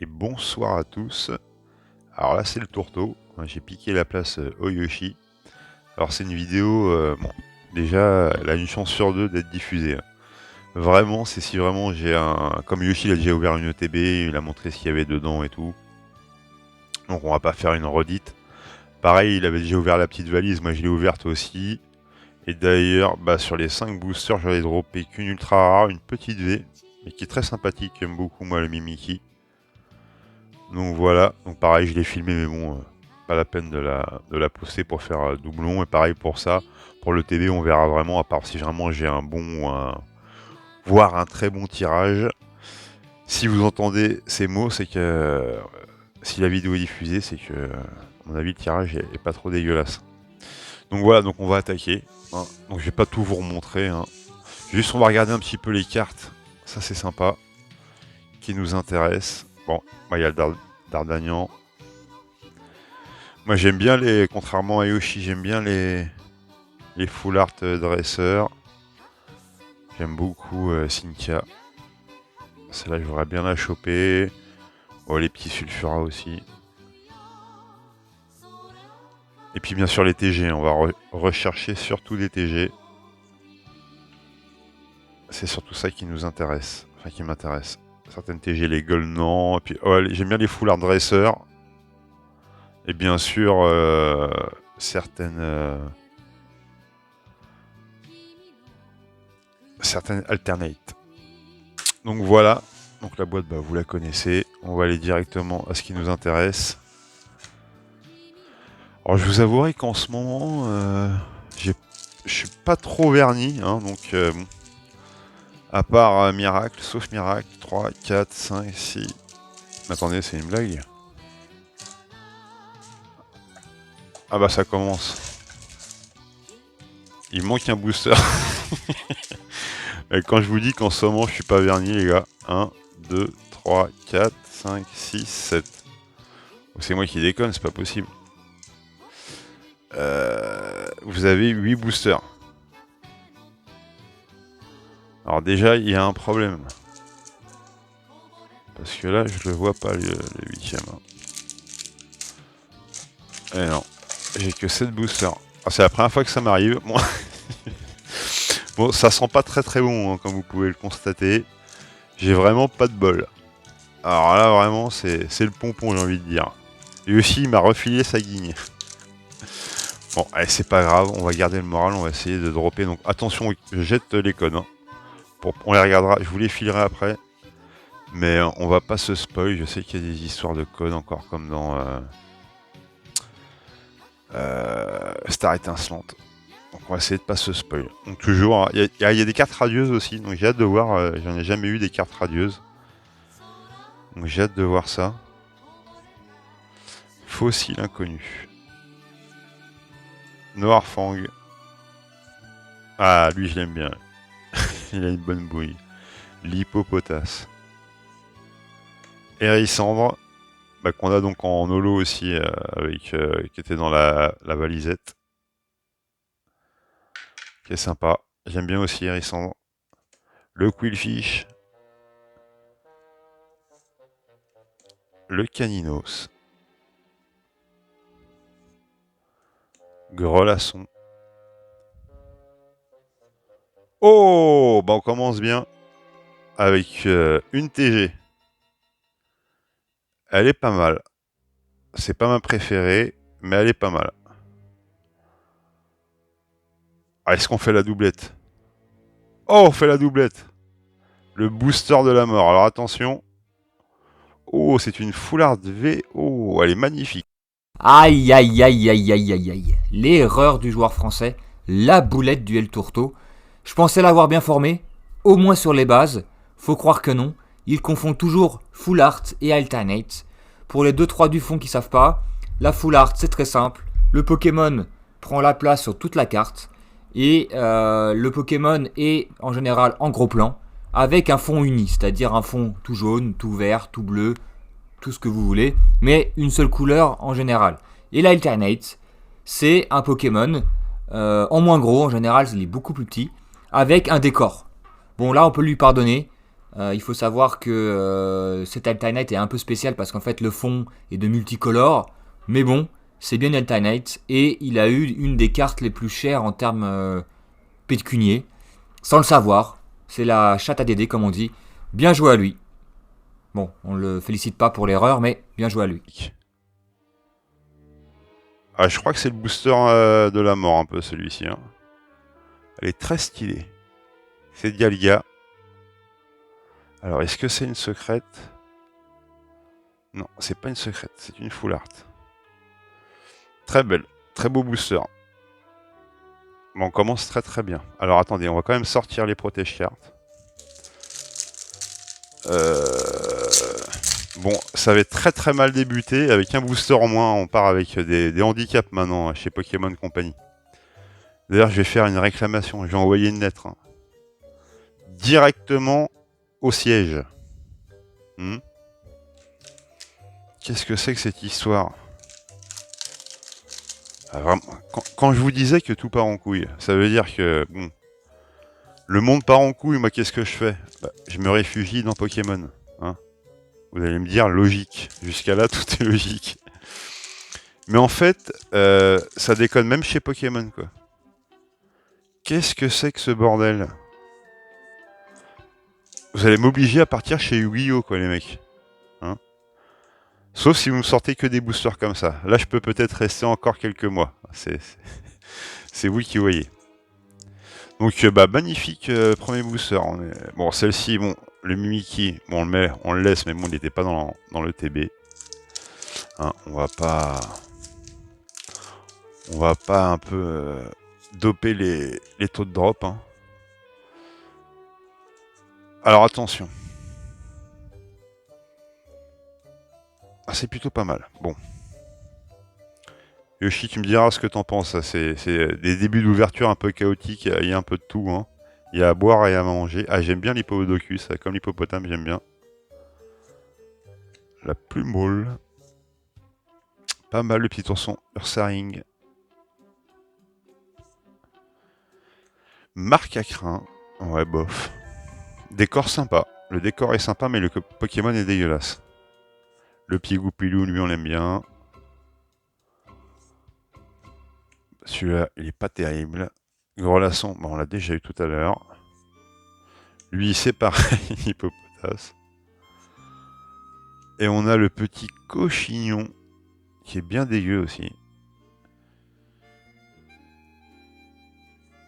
et bonsoir à tous. Alors là c'est le tourteau, j'ai piqué la place au Yoshi. Alors c'est une vidéo, bon, déjà elle a une chance sur deux d'être diffusée. Vraiment, c'est si vraiment j'ai un... Comme Yoshi il a déjà ouvert une ETB, il a montré ce qu'il y avait dedans et tout. Donc on va pas faire une redite. Pareil, il avait déjà ouvert la petite valise, moi je l'ai ouverte aussi. Et d'ailleurs, sur les 5 boosters, j'avais droppé qu'une ultra rare, une petite V, mais qui est très sympathique, j'aime beaucoup moi le Mimiki. Donc voilà, donc pareil je l'ai filmé mais bon, pas la peine de la poster pour faire doublon. Et pareil pour ça, pour le TB on verra vraiment, à part si vraiment j'ai un bon, voire un très bon tirage. Si vous entendez ces mots, c'est que si la vidéo est diffusée, c'est que à mon avis le tirage est pas trop dégueulasse. Donc voilà, donc on va attaquer. Hein. Donc je vais pas tout vous remontrer. Hein. Juste on va regarder un petit peu les cartes, ça c'est sympa, qui nous intéresse. Bon, il y a le Dardanian. Moi j'aime bien les, contrairement à Yoshi, j'aime bien les full art dresseurs. J'aime beaucoup Cynthia. Celle-là j'aurais bien la choper. Oh, les petits sulfuras aussi. Et puis bien sûr les TG, on va rechercher surtout des TG. C'est surtout ça qui nous intéresse, enfin qui m'intéresse. Certaines TG, les Gold non, et puis oh, j'aime bien les full art dresseurs. Et bien sûr certaines alternate. Donc voilà, donc la boîte vous la connaissez, on va aller directement à ce qui nous intéresse. Alors je vous avouerai qu'en ce moment je suis pas trop verni, hein, donc bon. À part Miracle, sauf Miracle, 3, 4, 5, 6. Attendez, c'est une blague. Ah ça commence. Il manque un booster. Quand je vous dis qu'en ce moment je suis pas verni les gars. 1, 2, 3, 4, 5, 6, 7. C'est moi qui déconne, c'est pas possible. Vous avez 8 boosters. Alors déjà il y a un problème. Parce que là je le vois pas le 8ème. Eh non, j'ai que 7 boosters. Ah, c'est la première fois que ça m'arrive. Bon. Bon, ça sent pas très très bon, hein, comme vous pouvez le constater. J'ai vraiment pas de bol. Alors là, vraiment, c'est le pompon, j'ai envie de dire. Et aussi, il m'a refilé sa guigne. Bon, allez, c'est pas grave, on va garder le moral, on va essayer de dropper. Donc attention, je jette les codes. Hein. On les regardera, je vous les filerai après. Mais on va pas se spoil, je sais qu'il y a des histoires de codes encore comme dans Star Étincelante. Donc on va essayer de pas se spoil. Donc toujours, il y a des cartes radieuses aussi, donc j'ai hâte de voir, j'en ai jamais eu des cartes radieuses. Donc j'ai hâte de voir ça. Fossile inconnu. Noirfang. Ah, lui je l'aime bien. Il a une bonne bouille. L'hippopotas. Hérissandre. Qu'on a donc en holo aussi, qui était dans la valisette. Qui est sympa. J'aime bien aussi Hérissandre. Le Quillfish. Le Caninos. Grelasson. Oh, on commence bien avec une TG. Elle est pas mal. C'est pas ma préférée, mais elle est pas mal. Ah, est-ce qu'on fait la doublette? Oh, on fait la doublette. Le booster de la mort. Alors attention. Oh, c'est une Full V. Oh, elle est magnifique. Aïe aïe aïe aïe aïe aïe aïe. L'erreur du joueur français, la boulette du El Tourteau. Je pensais l'avoir bien formé, au moins sur les bases. Faut croire que non. Il confond toujours Full Art et Alternate. Pour les 2-3 du fond qui savent pas, la Full Art c'est très simple. Le Pokémon prend la place sur toute la carte. Et le Pokémon est en général en gros plan, avec un fond uni, c'est-à-dire un fond tout jaune, tout vert, tout bleu, tout ce que vous voulez, mais une seule couleur en général. Et l'Alternate, c'est un Pokémon en moins gros, en général il est beaucoup plus petit, avec un décor. Bon là on peut lui pardonner, Il faut savoir que cet Alternate est un peu spécial parce qu'en fait le fond est de multicolore. Mais bon, c'est bien Alternate. Et il a eu une des cartes les plus chères en termes pécuniers. Sans le savoir. C'est la chatte à Dédé comme on dit. Bien joué à lui. Bon, on le félicite pas pour l'erreur, mais bien joué à lui. Ah, je crois que c'est le booster de la mort un peu celui-ci. Hein. Elle est très stylée. C'est Dialga. Alors, est-ce que c'est une secrète? Non, c'est pas une secrète, c'est une full art. Très belle, très beau booster. Bon, on commence très très bien. Alors attendez, on va quand même sortir les protège cartes. Bon, ça avait très très mal débuté. Avec un booster en moins, on part avec des handicaps maintenant chez Pokémon Company. D'ailleurs, je vais faire une réclamation. Je vais envoyer une lettre. Hein. Directement au siège. Qu'est-ce que c'est que cette histoire? Ah, vraiment, quand je vous disais que tout part en couille, ça veut dire que, bon, le monde part en couille, moi qu'est-ce que je fais? Bah, je me réfugie dans Pokémon. Hein. Vous allez me dire, logique. Jusqu'à là, tout est logique. Mais en fait, ça déconne même chez Pokémon, quoi. Qu'est-ce que c'est que ce bordel? Vous allez m'obliger à partir chez Yu-Gi-Oh, quoi, les mecs. Hein. Sauf si vous me sortez que des boosters comme ça. Là, je peux peut-être rester encore quelques mois. C'est vous qui voyez. Donc, bah, magnifique premier booster. Bon, celle-ci, bon, le Mimikyu, bon, on le laisse, mais bon, il n'était pas dans le TB. Hein, on va pas un peu doper les taux de drop. Hein. Alors, attention. Ah, c'est plutôt pas mal. Bon. Yoshi, tu me diras ce que t'en penses. C'est des débuts d'ouverture un peu chaotiques. Il y a un peu de tout. Hein. Il y a à boire et à manger. Ah, j'aime bien l'hippodocus. Comme l'hippopotame, j'aime bien. La plume boule. Pas mal le petit ourson. Ursaring. Marque à crin. Ouais, bof. Décor sympa. Le décor est sympa, mais le Pokémon est dégueulasse. Le petit Goupilou, lui, on l'aime bien. Celui-là, il est pas terrible. Grelasson, bon, on l'a déjà eu tout à l'heure. Lui, c'est pareil, Hippopotas. Et on a le petit Cochignon, qui est bien dégueu aussi.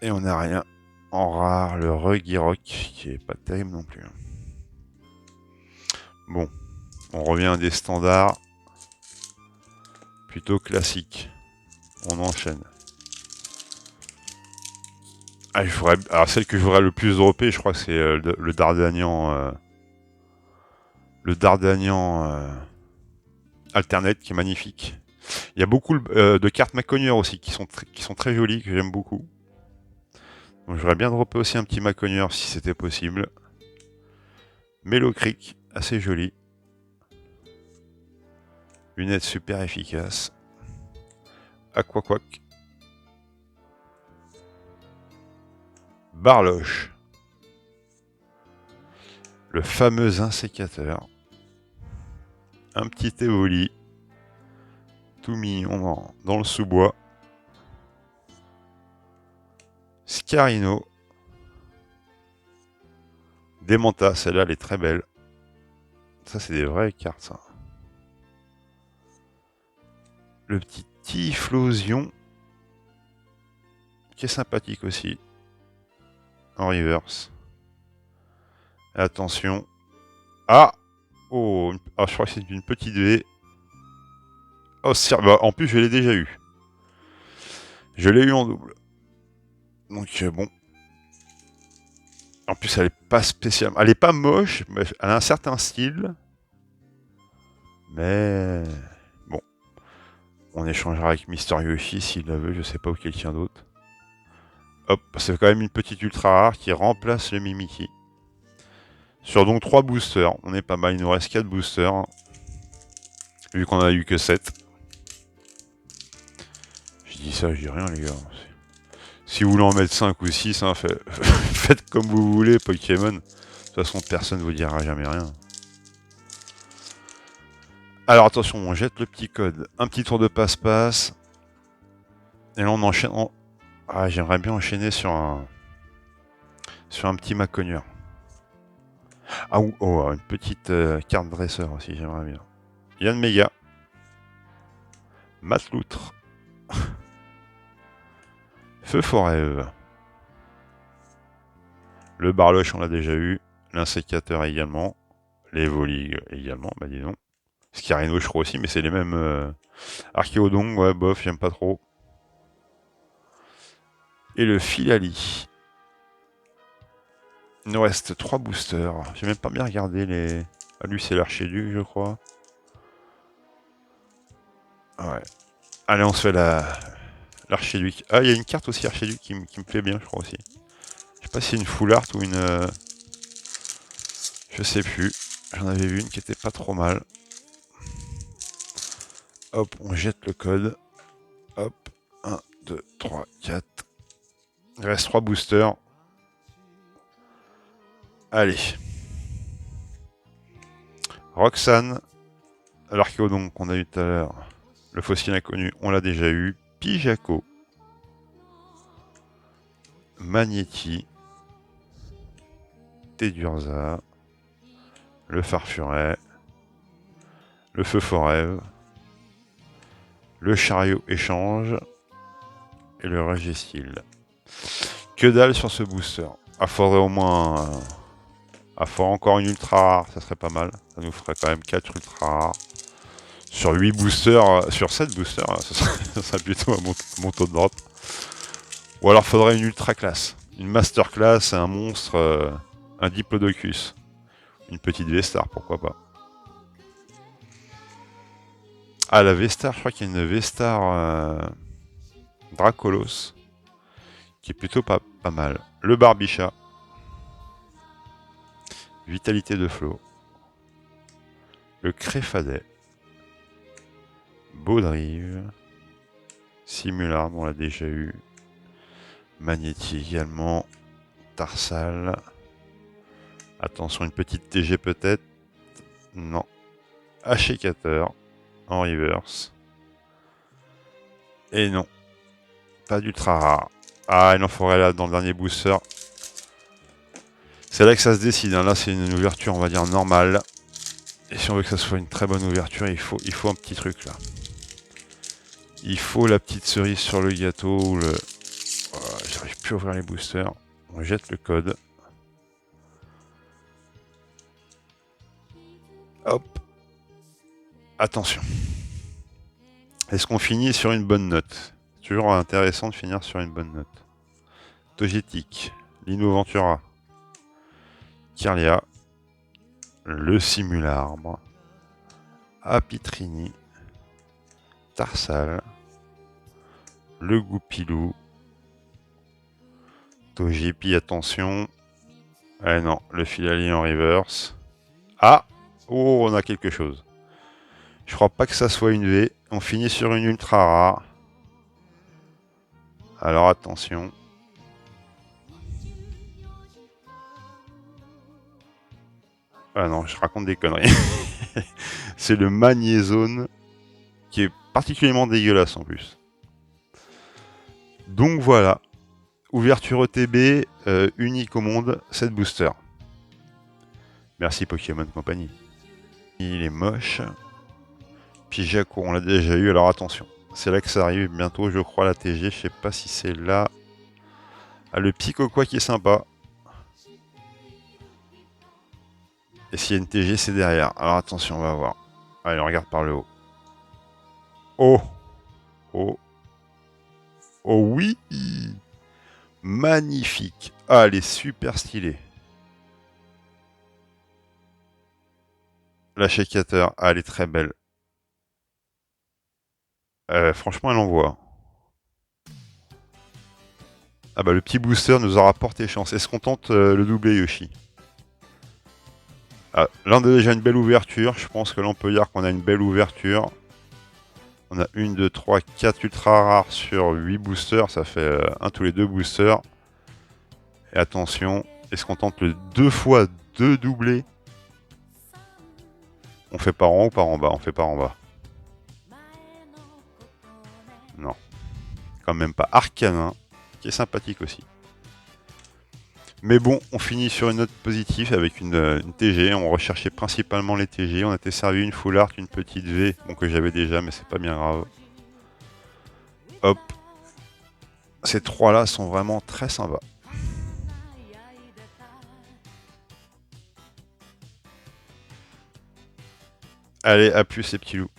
Et on n'a rien en rare, le Regirock, qui est pas terrible non plus. Bon, on revient à des standards plutôt classiques. On enchaîne. Ah, alors celle que je voudrais le plus dropper, je crois que c'est le Dardanian. Le Dardanian Alternate qui est magnifique. Il y a beaucoup de cartes Maconieur aussi qui sont très jolies, que j'aime beaucoup. Donc j'aurais bien dropper aussi un petit Maconieur si c'était possible. Mellow Creek, assez joli. Lunettes super efficaces. Aquaquack. Barloche. Le fameux insécateur. Un petit Evoli. Tout mignon dans le sous-bois. Scarino. Demanta, celle-là elle est très belle. Ça c'est des vraies cartes ça. Le petit Typhlosion. Qui est sympathique aussi. En reverse. Attention. Ah oh, je crois que c'est une petite V. Oh, bah, en plus, je l'ai déjà eu. Je l'ai eu en double. Donc, bon. En plus, elle est pas spécialement... Elle est pas moche, mais elle a un certain style. Mais... Bon. On échangera avec Mister Yoshi s'il la veut, je sais pas, ou quelqu'un d'autre. Hop, c'est quand même une petite ultra rare qui remplace le Mimikyu. Sur donc 3 boosters, on est pas mal, il nous reste 4 boosters. Vu qu'on a eu que 7. Je dis ça, je dis rien les gars. Si vous voulez en mettre 5 ou 6, hein, faites comme vous voulez Pokémon. toute façon, personne ne vous dira jamais rien. Alors attention, on jette le petit code. Un petit tour de passe-passe. Et là, on enchaîne. Ah, j'aimerais bien enchaîner sur un petit Maconneur. Ah, une petite carte dresseur aussi, j'aimerais bien. Yann Méga. Matt Loutre. Feu Forêt. Le Barloche, on l'a déjà eu. L'insécateur également. Les Volis également, bah dis donc. Scarino, je crois aussi, mais c'est les mêmes. Archéodon, ouais, bof, j'aime pas trop. Et le Filali. Il nous reste 3 boosters. J'ai même pas bien regardé les... Ah, lui, c'est l'Archéduc, je crois. Ouais. Allez, on se fait l'Archéduc. Ah, il y a une carte aussi Archéduc qui me plaît bien, je crois aussi. Je sais pas si c'est une full art ou une... Je sais plus. J'en avais vu une qui était pas trop mal. Hop, on jette le code. Hop. 1, 2, 3, 4. Il reste 3 boosters. Allez. Roxane. L'Archéodon qu'on a eu tout à l'heure. Le fossile inconnu, on l'a déjà eu. Pijaco. Magnéti. Tedurza. Le Farfuret. Le Feu Forêt. Le Chariot Échange. Et le Registil. Que dalle sur ce booster. Ah, faudrait au moins... Ah, faudrait encore une ultra rare, ça serait pas mal. Ça nous ferait quand même 4 ultra rares. Sur 8 boosters, sur 7 boosters, ça serait plutôt mon taux de drop. Ou alors faudrait une ultra classe. Une master class, un monstre, un Diplodocus. Une petite V-Star, pourquoi pas. Ah, la V-Star, je crois qu'il y a une V-Star Dracolos. Qui est plutôt pas mal. Le Barbichat. Vitalité de Flot. Le Créfadet. Baudrive. Simularde, on l'a déjà eu. Magnéti également. Tarsal. Attention, une petite TG peut-être. Non. Achécateur. En reverse. Et non. Pas d'ultra rare. Ah, il en faudrait là dans le dernier booster. C'est là que ça se décide. Hein. Là, c'est une ouverture, on va dire, normale. Et si on veut que ça soit une très bonne ouverture, il faut un petit truc là. Il faut la petite cerise sur le gâteau. Voilà, j'arrive plus à ouvrir les boosters. On jette le code. Hop. Attention. Est-ce qu'on finit sur une bonne note? C'est toujours intéressant de finir sur une bonne note. Togetic. Lino Ventura. Kirlia. Le Simularbre. Apitrini. Tarsal. Le Goupilou. Togepi, attention. Eh non, le Filali en reverse. Ah! Oh, on a quelque chose. Je crois pas que ça soit une V. On finit sur une ultra rare. Alors attention. Ah non, je raconte des conneries. C'est le Magnézone qui est particulièrement dégueulasse en plus. Donc voilà. Ouverture ETB, unique au monde, 7 boosters. Merci Pokémon Company. Il est moche. Pijaco, on l'a déjà eu, alors attention. C'est là que ça arrive bientôt, je crois, la TG. Je sais pas si c'est là. Ah, le Picoquois qui est sympa. Et s'il y a une TG, c'est derrière. Alors attention, on va voir. Allez, on regarde par le haut. Oh! Oh! Oh oui! Magnifique! Ah, elle est super stylée. La Shakeator, ah, elle est très belle. Franchement, elle envoie. Ah bah, le petit booster nous aura porté chance. Est-ce qu'on tente le doublé Yoshi? Ah, là, on a déjà une belle ouverture. Je pense que là, on peut dire qu'on a une belle ouverture. On a 1, 2, 3, 4 ultra rares sur 8 boosters. Ça fait 1 tous les 2 boosters. Et attention, est-ce qu'on tente le 2 fois 2 doublés. On fait par en haut ou par en bas? On fait par en bas. Non. Quand même pas. Arcanin, qui est sympathique aussi. Mais bon, on finit sur une note positive avec une TG. On recherchait principalement les TG. On a été servi une full art, une petite V, bon, que j'avais déjà, mais c'est pas bien grave. Hop. Ces trois-là sont vraiment très sympas. Allez, à plus les petits loups.